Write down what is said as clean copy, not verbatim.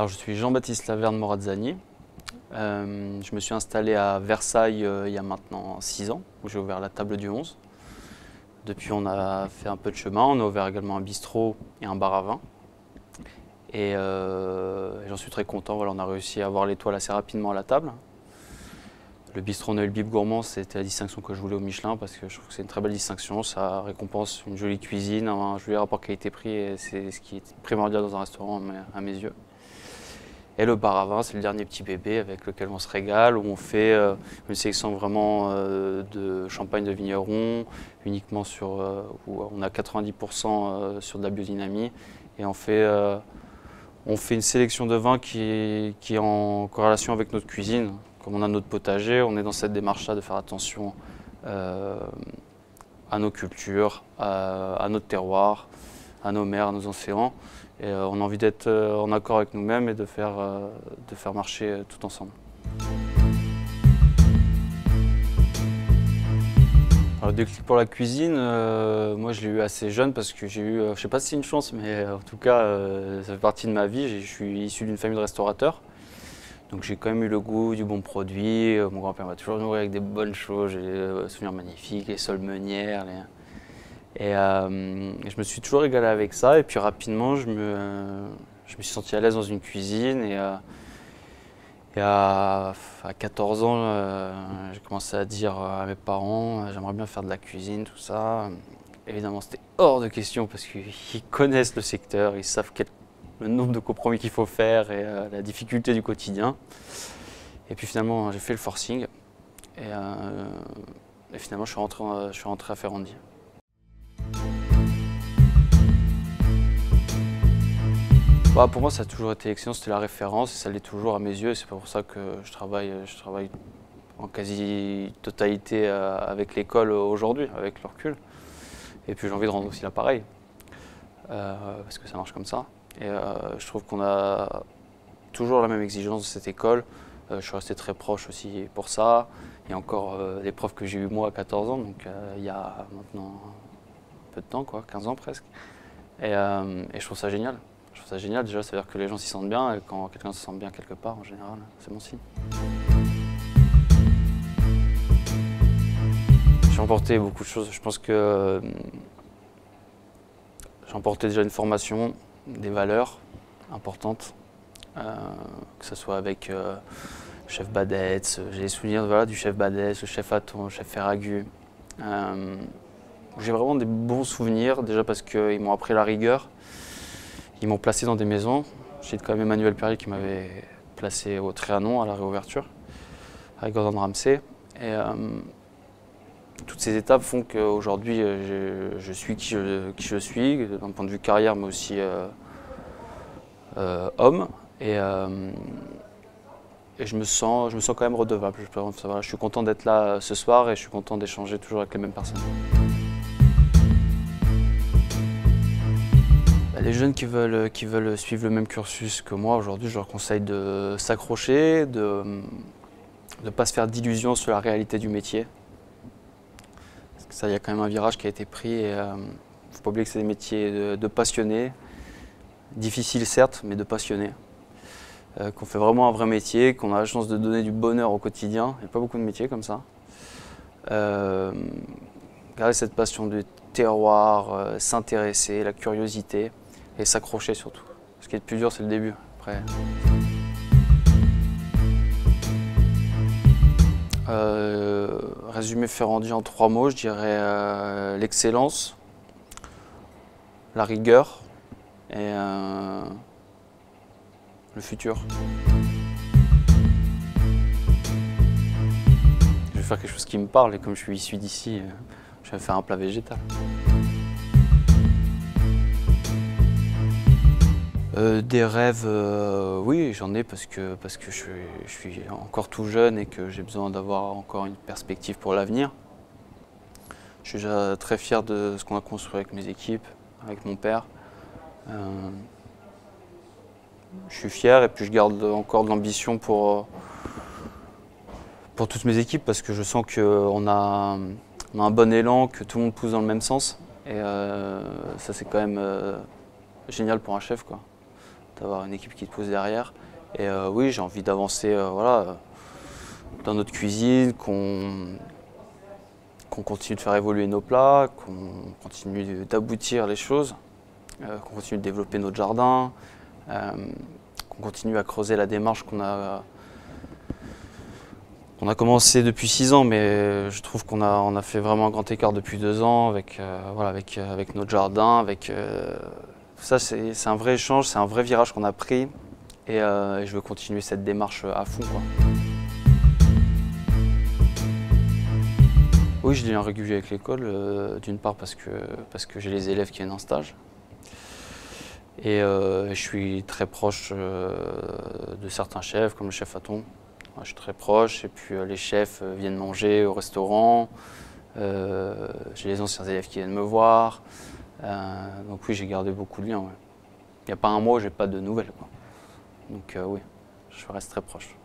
Alors, je suis Jean-Baptiste Laverne Morazzani. Je me suis installé à Versailles il y a maintenant 6 ans, où j'ai ouvert la table du 11. Depuis, on a fait un peu de chemin. On a ouvert également un bistrot et un bar à vin. Et j'en suis très content. Voilà, on a réussi à avoir l'étoile assez rapidement à la table. Le bistrot, on a eu le bib gourmand, c'était la distinction que je voulais au Michelin parce que je trouve que c'est une très belle distinction. Ça récompense une jolie cuisine, un joli rapport qualité-prix et c'est ce qui est primordial dans un restaurant à mes yeux. Et le bar à vin, c'est le dernier petit bébé avec lequel on se régale, où on fait une sélection vraiment de champagne de vigneron, uniquement où on a 90% sur de la biodynamie. Et on fait une sélection de vins qui est en corrélation avec notre cuisine. Comme on a notre potager, on est dans cette démarche-là de faire attention à nos cultures, à notre terroir, à nos mers, à nos océans. Et on a envie d'être en accord avec nous-mêmes et de faire marcher tout ensemble. Alors, le déclic pour la cuisine, moi je l'ai eu assez jeune parce que j'ai eu, je ne sais pas si c'est une chance, mais en tout cas ça fait partie de ma vie. Je suis issu d'une famille de restaurateurs. Donc j'ai quand même eu le goût du bon produit. Mon grand-père m'a toujours nourri avec des bonnes choses. J'ai des souvenirs magnifiques, les soles meunières. Et je me suis toujours régalé avec ça. Et puis rapidement, je me suis senti à l'aise dans une cuisine. Et à 14 ans, j'ai commencé à dire à mes parents, j'aimerais bien faire de la cuisine, tout ça. Évidemment, c'était hors de question parce qu'ils connaissent le secteur, ils savent le nombre de compromis qu'il faut faire et la difficulté du quotidien. Et puis finalement, j'ai fait le forcing et finalement, je suis rentré à Ferrandi. Bah, pour moi, ça a toujours été l'excellence, c'était la référence et ça l'est toujours à mes yeux. C'est pour ça que je travaille en quasi-totalité avec l'école aujourd'hui, avec le recul. Et puis j'ai envie de rendre aussi l'appareil parce que ça marche comme ça. Et je trouve qu'on a toujours la même exigence de cette école. Je suis resté très proche aussi pour ça. Il y a encore des profs que j'ai eu moi à 14 ans, donc il y a maintenant un peu de temps, 15 ans presque. Et je trouve ça génial. Je trouve ça génial, déjà, ça veut dire que les gens s'y sentent bien, et quand quelqu'un se sent bien quelque part, en général, c'est bon signe. J'ai emporté beaucoup de choses. Je pense que j'ai emporté déjà une formation, des valeurs importantes, que ce soit avec le chef Badetz. J'ai les souvenirs du chef Badetz, le chef Hatton, le chef Ferragu. J'ai vraiment des bons souvenirs, déjà parce qu'ils m'ont appris la rigueur. Ils m'ont placé dans des maisons. J'ai quand même Emmanuel Perrier qui m'avait placé au Trianon à la réouverture, avec Gordon Ramsay. Et toutes ces étapes font qu'aujourd'hui, je suis qui je suis, d'un point de vue carrière, mais aussi homme. Et je me sens quand même redevable. Je suis content d'être là ce soir et je suis content d'échanger toujours avec les mêmes personnes. Les jeunes qui veulent suivre le même cursus que moi, aujourd'hui, je leur conseille de s'accrocher, de ne pas se faire d'illusions sur la réalité du métier. Parce que ça, il y a quand même un virage qui a été pris et il ne faut pas oublier que c'est des métiers de passionnés, difficiles certes, mais de passionnés. Qu'on fait vraiment un vrai métier, qu'on a la chance de donner du bonheur au quotidien. Il n'y a pas beaucoup de métiers comme ça. Garder cette passion du terroir, s'intéresser, la curiosité et s'accrocher surtout. Ce qui est le plus dur, c'est le début. Après. Résumer Ferrandi en 3 mots, je dirais l'excellence, la rigueur et le futur. Je vais faire quelque chose qui me parle et comme je suis issu d'ici, je vais faire un plat végétal. Des rêves, oui, j'en ai parce que je suis encore tout jeune et que j'ai besoin d'avoir encore une perspective pour l'avenir. Je suis déjà très fier de ce qu'on a construit avec mes équipes, avec mon père. Je suis fier et puis je garde encore de l'ambition pour toutes mes équipes parce que je sens qu'on a un bon élan, que tout le monde pousse dans le même sens. Et ça, c'est quand même génial pour un chef, quoi. d'avoir une équipe qui te pousse derrière. Et oui, j'ai envie d'avancer voilà, dans notre cuisine, qu'on continue de faire évoluer nos plats, qu'on continue d'aboutir les choses, qu'on continue de développer notre jardin, qu'on continue à creuser la démarche qu'on a commencé depuis 6 ans, mais je trouve qu'on a fait vraiment un grand écart depuis 2 ans avec, voilà, avec notre jardin. Ça, c'est un vrai échange, c'est un vrai virage qu'on a pris et je veux continuer cette démarche à fond, quoi. Oui, j'ai des liens réguliers avec l'école, d'une part parce que j'ai les élèves qui viennent en stage. Et je suis très proche de certains chefs, comme le chef Aton. Je suis très proche, et puis les chefs viennent manger au restaurant. J'ai les anciens élèves qui viennent me voir. Donc oui, j'ai gardé beaucoup de liens. Ouais. Il n'y a pas un mois où j'ai pas de nouvelles, quoi. Donc oui, je reste très proche.